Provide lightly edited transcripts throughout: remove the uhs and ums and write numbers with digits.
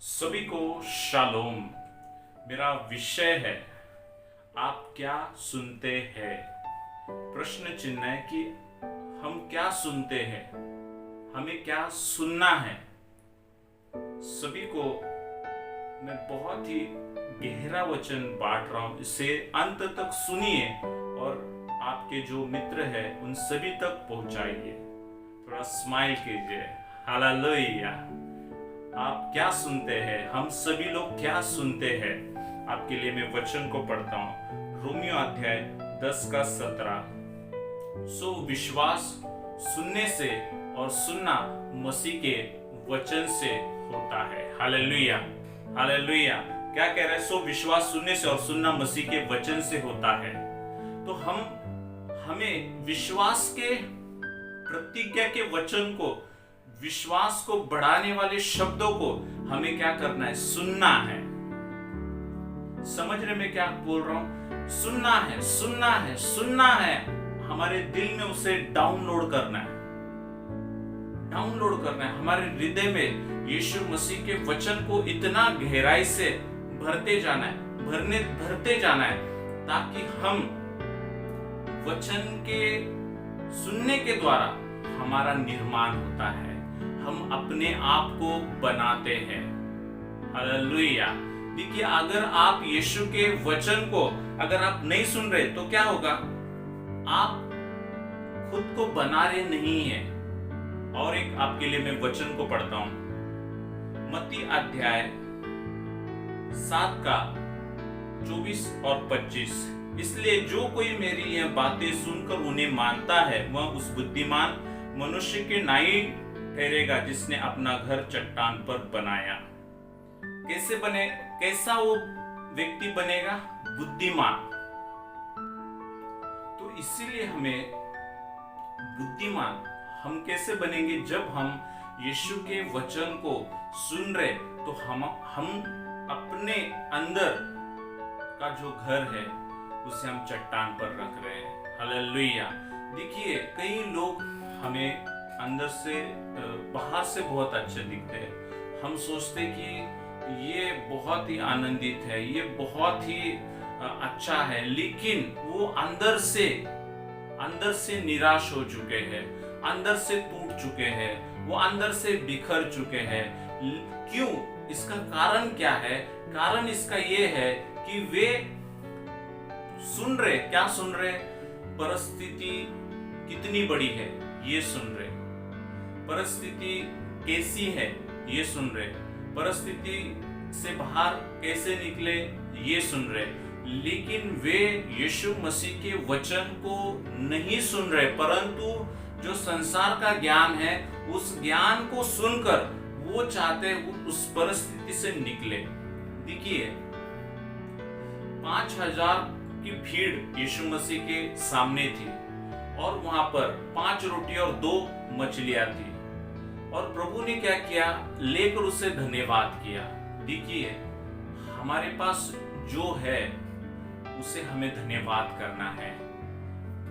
सभी को शालोम। मेरा विषय है आप क्या सुनते हैं। प्रश्न चिन्ह है कि हम क्या सुनते हैं, हमें क्या सुनना है। सभी को मैं बहुत ही गहरा वचन बांट रहा हूं, इसे अंत तक सुनिए और आपके जो मित्र हैं उन सभी तक पहुंचाइए। थोड़ा स्माइल कीजिए। हालेलुया। आप क्या सुनते हैं, हम सभी लोग क्या सुनते हैं। आपके लिए मैं वचन को पढ़ता हूं, रोमियो अध्याय 10 का 17। सो विश्वास सुनने से और सुनना मसीह के वचन से होता है। Hallelujah hallelujah. क्या कह रहे हैं? सो विश्वास सुनने से और सुनना मसीह के वचन से होता है। तो हमें विश्वास के प्रतिज्ञा के वचन को, विश्वास को बढ़ाने वाले शब्दों को हमें क्या करना है? सुनना है। समझ रहे मैं क्या बोल रहा हूं? सुनना है, सुनना है, सुनना है। हमारे दिल में उसे डाउनलोड करना है, डाउनलोड करना है। हमारे हृदय में यीशु मसीह के वचन को इतना गहराई से भरते जाना है, भरते जाना है, ताकि हम वचन के सुनने के द्वारा हमारा निर्माण होता है, हम अपने आप को बनाते हैं। हालेलुया। देखिए, अगर आप यीशु के वचन को अगर आप नहीं सुन रहे तो क्या होगा? आप खुद को बना रहे नहीं है। और एक आपके लिए मैं वचन को पढ़ता हूं, मत्ती अध्याय 7 का 24 और 25। इसलिए जो कोई मेरी यह बातें सुनकर उन्हें मानता है वह उस बुद्धिमान मनुष्य के नाई ठहरेगा जिसने अपना घर चट्टान पर बनाया। कैसा वो व्यक्ति बनेगा? बुद्धिमान। तो इसीलिए हमें बुद्धिमान हम कैसे बनेंगे? जब हम यीशु के वचन को सुन रहे तो हम अपने अंदर का जो घर है उसे हम चट्टान पर रख रहे हैं। हालेलुया। देखिए, कई लोग हमें अंदर से बाहर से बहुत अच्छे दिखते हैं। हम सोचते कि ये बहुत ही आनंदित है, ये बहुत ही अच्छा है, लेकिन वो अंदर से निराश हो चुके हैं, अंदर से टूट चुके हैं, वो अंदर से बिखर चुके हैं। क्यों? इसका कारण क्या है? कारण इसका ये है कि वे क्या सुन रहे? परिस्थिति कितनी बड़ी है ये सुन रहे, परिस्थिति कैसी है ये सुन रहे, परिस्थिति से बाहर कैसे निकले ये सुन रहे, लेकिन वे यीशु मसीह के वचन को नहीं सुन रहे, परंतु जो संसार का ज्ञान है उस ज्ञान को सुनकर वो चाहते उस परिस्थिति से निकले। देखिए, 5000 की भीड़ यीशु मसीह के सामने थी और वहां पर 5 रोटी और 2 मछलियां थी, और प्रभु ने क्या किया? लेकर उसे धन्यवाद किया। देखिए, हमारे पास जो है उसे हमें धन्यवाद करना है।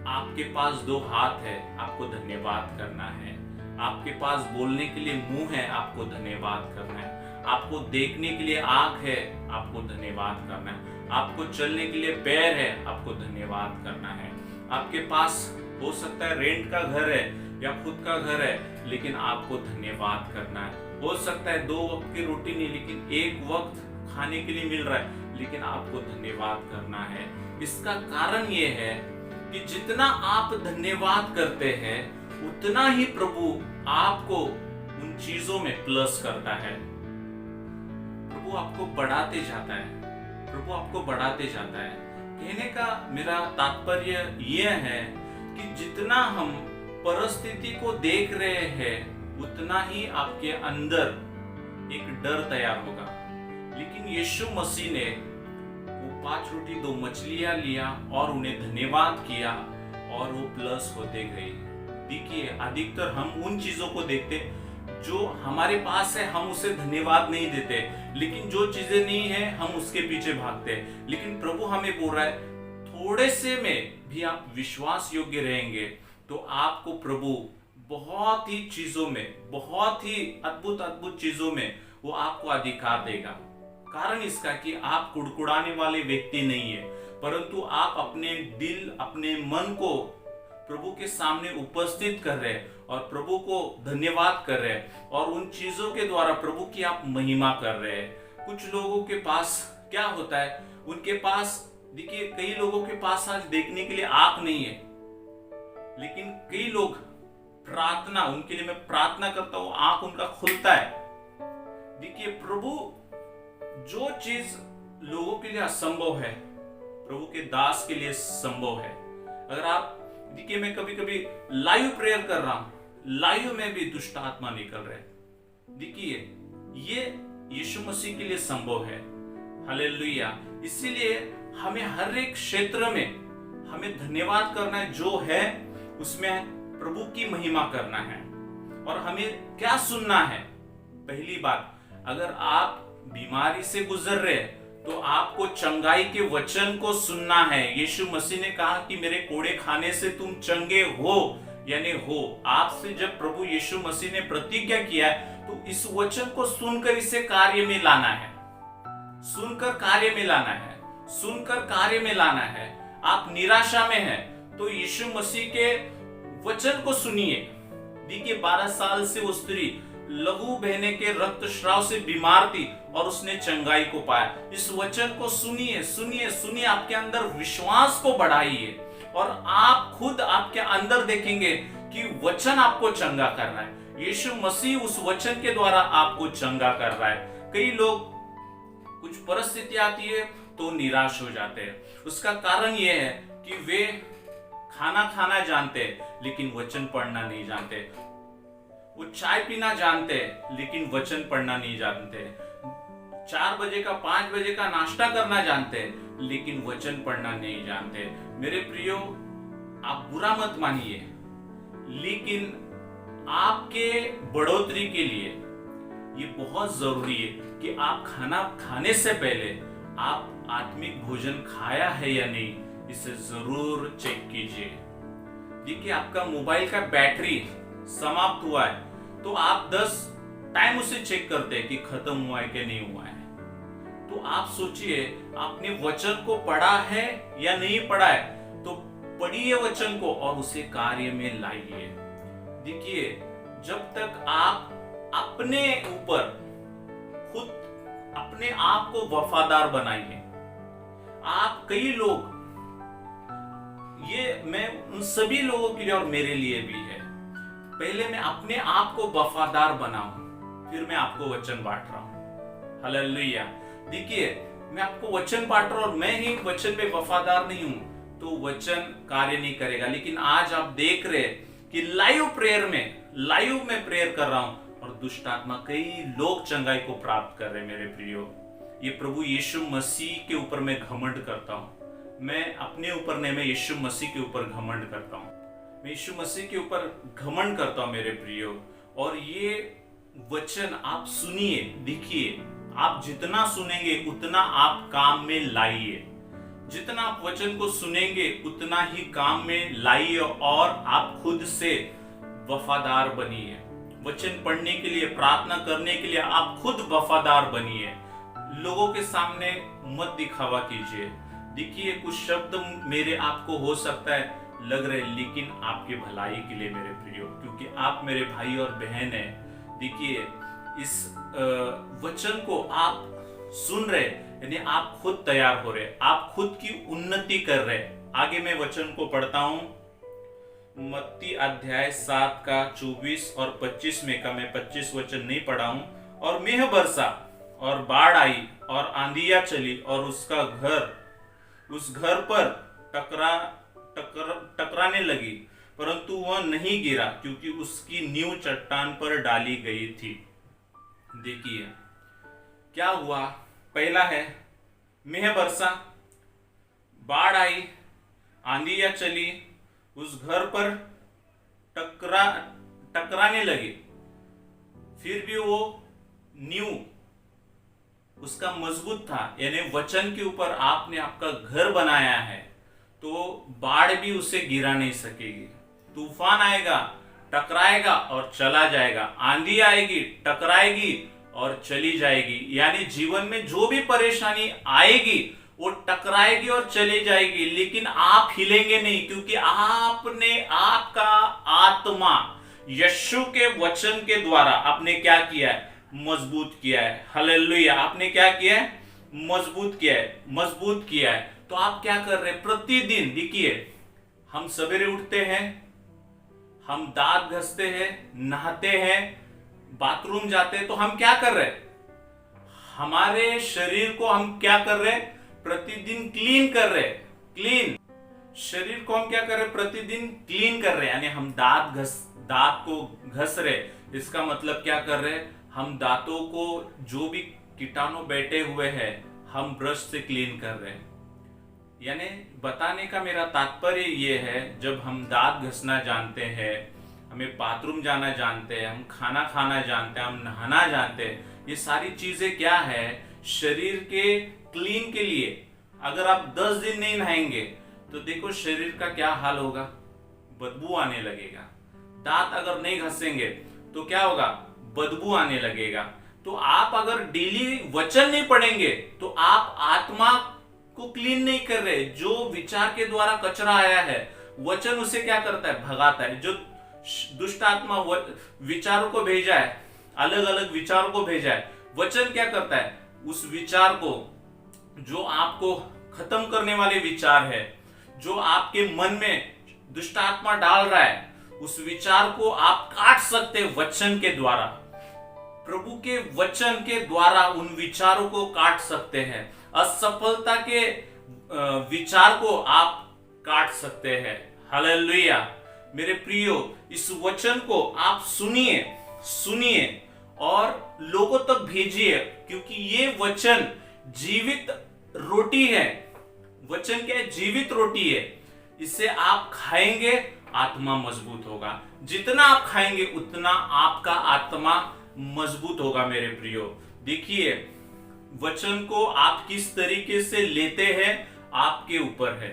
आपके पास 2 हाथ है, आपको धन्यवाद करना है। आपके पास बोलने के लिए मुंह है, आपको धन्यवाद करना है। आपको देखने के लिए आंख है, आपको धन्यवाद करना है। आपको चलने के लिए पैर है, आपको धन्यवाद करना है। आपके पास हो सकता है रेंट का घर है या खुद का घर है, लेकिन आपको धन्यवाद करना है। हो सकता है 2 वक्त की रोटी नहीं, लेकिन 1 वक्त खाने के लिए मिल रहा है, लेकिन आपको धन्यवाद करना है। इसका कारण ये है कि जितना आप धन्यवाद करते हैं उतना ही प्रभु आपको उन चीजों में प्लस करता है। प्रभु आपको बढ़ाते जाता है, प्रभु आपको बढ़ाते जाता है। कहने का मेरा तात्पर्य यह है कि जितना हम परिस्थिति को देख रहे हैं उतना ही आपके अंदर एक डर तैयार होगा। लेकिन यीशु मसीह ने वो 5 रोटी 2 मछलियां लिया और उन्हें धन्यवाद किया और वो प्लस होते गए। देखिए, अधिकतर हम उन चीजों को देखते जो हमारे पास है, हम उसे धन्यवाद नहीं देते, लेकिन जो चीजें नहीं है हम उसके पीछे भागते हैं। लेकिन प्रभु हमें बोल रहा है, थोड़े से में भी आप विश्वास योग्य रहेंगे तो आपको प्रभु बहुत ही चीजों में, बहुत ही अद्भुत चीजों में वो आपको अधिकार देगा। कारण इसका कि आप कुड़कुड़ाने वाले व्यक्ति नहीं है, परंतु आप अपने दिल, अपने मन को प्रभु के सामने उपस्थित कर रहे हैं और प्रभु को धन्यवाद कर रहे हैं और उन चीजों के द्वारा प्रभु की आप महिमा कर रहे हैं। कुछ लोगों के पास क्या होता है, उनके पास देखिए, कई लोगों के पास आज देखने के लिए आंख नहीं है, लेकिन कई लोग प्रार्थना, उनके लिए मैं प्रार्थना करता हूं, आंख उनका खुलता है। देखिए, प्रभु जो चीज लोगों के लिए असंभव है, प्रभु के दास के लिए संभव है। अगर आप देखिए, मैं कभी कभी लाइव प्रेयर कर रहा हूं, लाइव में भी दुष्ट आत्मा निकल रहे, देखिए ये यीशु मसीह के लिए संभव है। हालेलुया। इसीलिए हमें हर एक क्षेत्र में हमें धन्यवाद करना है, जो है उसमें प्रभु की महिमा करना है। और हमें क्या सुनना है? पहली बात, अगर आप बीमारी से गुजर रहे हैं तो आपको चंगाई के वचन को सुनना है। यीशु मसीह ने कहा कि मेरे कोड़े खाने से तुम चंगे हो, यानी हो। आपसे जब प्रभु यीशु मसीह ने प्रतिज्ञा किया है तो इस वचन को सुनकर इसे कार्य में लाना है, सुनकर कार्य में लाना है, सुनकर कार्य में लाना है। आप निराशा में हैं तो यीशु मसीह के वचन को सुनिए। देखिए, 12 साल से वो स्त्री लहू बहने के रक्तस्राव से बीमार थी और उसने चंगाई को पाया। इस वचन को सुनिए, सुनिए, सुनिए, आपके अंदर विश्वास को बढ़ाइए और आप खुद आपके अंदर देखेंगे कि वचन आपको चंगा कर रहा है। यीशु मसीह उस वचन के द्वारा आपको चंगा कर रहा है। कई लोग, कुछ परिस्थिति आती है तो निराश हो जाते हैं। उसका कारण यह है कि वे खाना खाना जानते हैं लेकिन वचन पढ़ना नहीं जानते। वो चाय पीना जानते हैं लेकिन वचन पढ़ना नहीं जानते। 4 बजे का 5 बजे का नाश्ता करना जानते हैं लेकिन वचन पढ़ना नहीं जानते। मेरे प्रियो, आप बुरा मत मानिए, लेकिन आपके बढ़ोतरी के लिए ये बहुत जरूरी है कि आप खाना खाने से पहले आप आत्मिक भोजन खाया है या नहीं, इसे जरूर चेक कीजिए। देखिए, आपका मोबाइल का बैटरी समाप्त हुआ है तो आप 10 टाइम उसे चेक करते हैं कि खत्म हुआ है कि नहीं हुआ है। तो आप सोचिए, आपने वचन को पढ़ा है या नहीं पढ़ा है, तो पढ़िए वचन को और उसे कार्य में लाइए। देखिए, जब तक आप अपने ऊपर खुद अपने आप को वफादार बनाइए। आप, कई लोग, ये मैं उन सभी लोगों के लिए और मेरे लिए भी है, पहले मैं अपने आप को वफादार बनाऊं, फिर मैं आपको वचन बांट रहा हूं। हालेलुया। देखिए, मैं आपको वचन बांट रहा हूं और मैं ही वचन में वफादार नहीं हूं तो वचन कार्य नहीं करेगा। लेकिन आज आप देख रहे हैं कि लाइव में प्रेयर कर रहा हूं और दुष्ट आत्मा, कई लोग चंगाई को प्राप्त कर रहे हैं। मेरे प्रियो, ये प्रभु यीशु मसीह के ऊपर मैं घमंड करता हूं। मैं अपने ऊपर नहीं, मैं यीशु मसीह के ऊपर घमंड करता हूं। मैं यीशु मसीह के ऊपर घमंड करता हूं मेरे प्रियो। और ये वचन आप सुनिए। देखिए, आप जितना सुनेंगे उतना आप काम में लाइए। जितना आप वचन को सुनेंगे उतना ही काम में लाइए और आप खुद से वफादार बनिए। वचन पढ़ने के लिए, प्रार्थना करने के लिए आप खुद वफादार बनिए। लोगों के सामने मत दिखावा कीजिए। देखिए, कुछ शब्द मेरे आपको हो सकता है लग रहे, लेकिन आपके भलाई के लिए मेरे प्रियो, क्योंकि आप मेरे भाई और बहन हैं। देखिए, इस वचन को आप सुन रहे, यानी आप खुद तैयार हो रहे, आप खुद की उन्नति कर रहे। आगे मैं वचन को पढ़ता हूं, मत्ती अध्याय 7 का 24 और 25 में का, मैं 25 वचन नहीं पढ़ा हूं। और मेह बरसा और बाढ़ आई और आंधियां चली और उस घर पर टकराने लगी, परंतु वह नहीं गिरा क्योंकि उसकी नींव चट्टान पर डाली गई थी। देखिए क्या हुआ। पहला है मेह बरसा, बाढ़ आई, आंधियां चली, उस घर पर टकराने लगी, फिर भी वो नींव उसका मजबूत था। यानी वचन के ऊपर आपने आपका घर बनाया है तो बाढ़ भी उसे गिरा नहीं सकेगी। तूफान आएगा, टकराएगा और चला जाएगा। आंधी आएगी, टकराएगी और चली जाएगी। यानी जीवन में जो भी परेशानी आएगी वो टकराएगी और चली जाएगी, लेकिन आप हिलेंगे नहीं, क्योंकि आपने आपका आत्मा यीशु के वचन के द्वारा आपने क्या किया है? मजबूत किया है। हालेलुया। आपने क्या किया है? मजबूत किया है, मजबूत किया है। तो आप क्या कर रहे हैं? प्रतिदिन देखिए, हम सवेरे उठते हैं, हम दांत घसते हैं, नहाते हैं, बाथरूम जाते हैं, तो हम क्या कर रहे हैं? हमारे शरीर को हम क्या कर रहे हैं? प्रतिदिन क्लीन कर रहे हैं। क्लीन शरीर को हम क्या कर रहे हैं? प्रतिदिन क्लीन कर रहे हैं। यानी हम दांत को घस रहे, इसका मतलब क्या कर रहे हैं? हम दांतों को जो भी कीटाणु बैठे हुए हैं हम ब्रश से क्लीन कर रहे हैं। यानी बताने का मेरा तात्पर्य ये है, जब हम दांत घसना जानते हैं, हमें बाथरूम जाना जानते हैं, हम खाना खाना जानते हैं, हम नहाना जानते हैं, ये सारी चीजें क्या है? शरीर के क्लीन के लिए। अगर आप 10 दिन नहीं नहाएंगे तो देखो शरीर का क्या हाल होगा, बदबू आने लगेगा। दांत अगर नहीं घसेंगे तो क्या होगा? बदबू आने लगेगा। तो आप अगर डेली वचन नहीं पढ़ेंगे तो आप आत्मा को क्लीन नहीं कर रहे। जो विचार के द्वारा कचरा आया है, वचन उसे क्या करता है? भगाता है। जो दुष्ट आत्मा विचारों को भेजा है, अलग अलग विचारों को भेजा है, वचन क्या करता है? उस विचार को, जो आपको खत्म करने वाले विचार है, जो आपके मन में दुष्ट आत्मा डाल रहा है, उस विचार को आप काट सकते हैं वचन के द्वारा। प्रभु के वचन के द्वारा उन विचारों को काट सकते हैं। असफलता के विचार को आप काट सकते हैं। हालेलुया। मेरे प्रियो, इस वचन को आप सुनिए, सुनिए और लोगों तक भेजिए, क्योंकि ये वचन जीवित रोटी है। वचन क्या है? जीवित रोटी है। इसे आप खाएंगे, आत्मा मजबूत होगा। जितना आप खाएंगे उतना आपका आत्मा मजबूत होगा। मेरे प्रियो, देखिए, वचन को आप किस तरीके से लेते हैं आपके ऊपर है।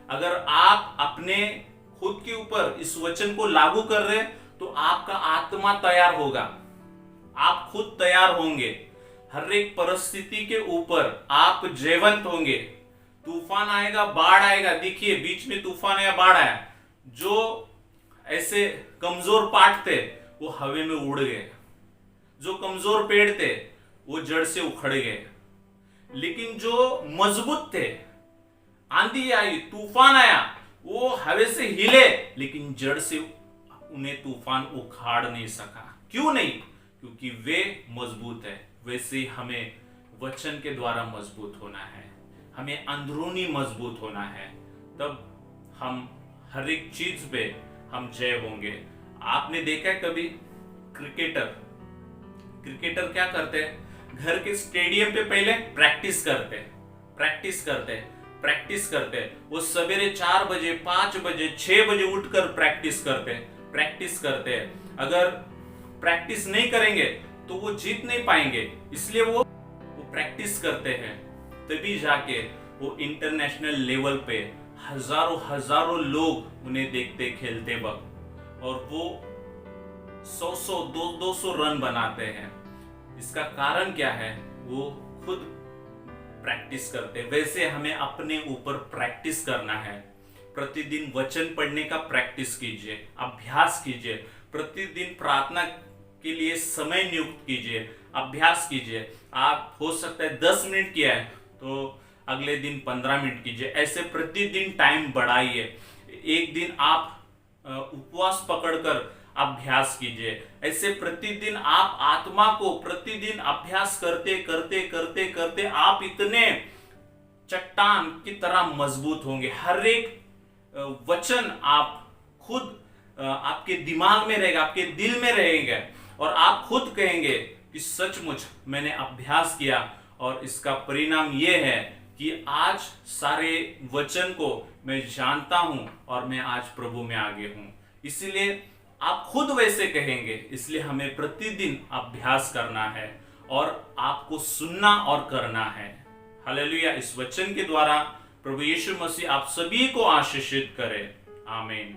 अगर आप अपने खुद के ऊपर इस वचन को लागू कर रहे हैं तो आपका आत्मा तैयार होगा, आप खुद तैयार होंगे। हर एक परिस्थिति के ऊपर आप जयवंत होंगे। तूफान आएगा, बाढ़ आएगा। देखिए, बीच में तूफान या बाढ़ आया, जो ऐसे कमजोर पार्ट थे वो हवा में उड़ गए, जो कमजोर पेड़ थे वो जड़ से उखड़ गए, लेकिन जो मजबूत थे, आंधी आई, तूफान आया, वो हवा से हिले, लेकिन जड़ से उन्हें तूफान उखाड़ नहीं सका। क्यों नहीं? क्योंकि वे मजबूत है। वैसे हमें वचन के द्वारा मजबूत होना है, हमें अंदरूनी मजबूत होना है, तब हम हर एक चीज पे हम जय होंगे। आपने देखा है कभी क्रिकेटर क्या करते हैं? घर के स्टेडियम पे पहले प्रैक्टिस करते हैं। वो सवेरे 4 बजे, 5 बजे, 6 बजे उठकर प्रैक्टिस करते हैं। अगर प्रैक्टिस नहीं करेंगे तो वो जीत नहीं पाएंगे, इसलिए वो प्रैक्टिस करते हैं। तभी जाके वो इंटरनेशनल लेवल पे हजारों लोग उन्हें देखते खेलते वक्त, और वो 100 200 रन बनाते हैं। इसका कारण क्या है? वो खुद प्रैक्टिस करते हैं। वैसे हमें अपने ऊपर प्रैक्टिस करना है। प्रतिदिन वचन पढ़ने का प्रैक्टिस कीजिए, अभ्यास कीजिए। प्रतिदिन प्रार्थना के लिए समय नियुक्त कीजिए, अभ्यास कीजिए। आप हो सकता है 10 मिनट किया है तो अगले दिन 15 मिनट कीजिए। ऐसे प्रतिदिन टाइम बढ़ाइए। एक दिन आप उपवास पकड़कर अभ्यास कीजिए। ऐसे प्रतिदिन आप आत्मा को प्रतिदिन अभ्यास करते आप इतने चट्टान की तरह मजबूत होंगे। हर एक वचन आप खुद आपके दिमाग में रहेगा, आपके दिल में रहेगा, और आप खुद कहेंगे कि सचमुच मैंने अभ्यास किया और इसका परिणाम यह है कि आज सारे वचन को मैं जानता हूं और मैं आज प्रभु में आगे हूं। इसलिए आप खुद वैसे कहेंगे। इसलिए हमें प्रतिदिन अभ्यास करना है और आपको सुनना और करना है। हालेलुया। इस वचन के द्वारा प्रभु यीशु मसीह आप सभी को आशीषित करे। आमीन।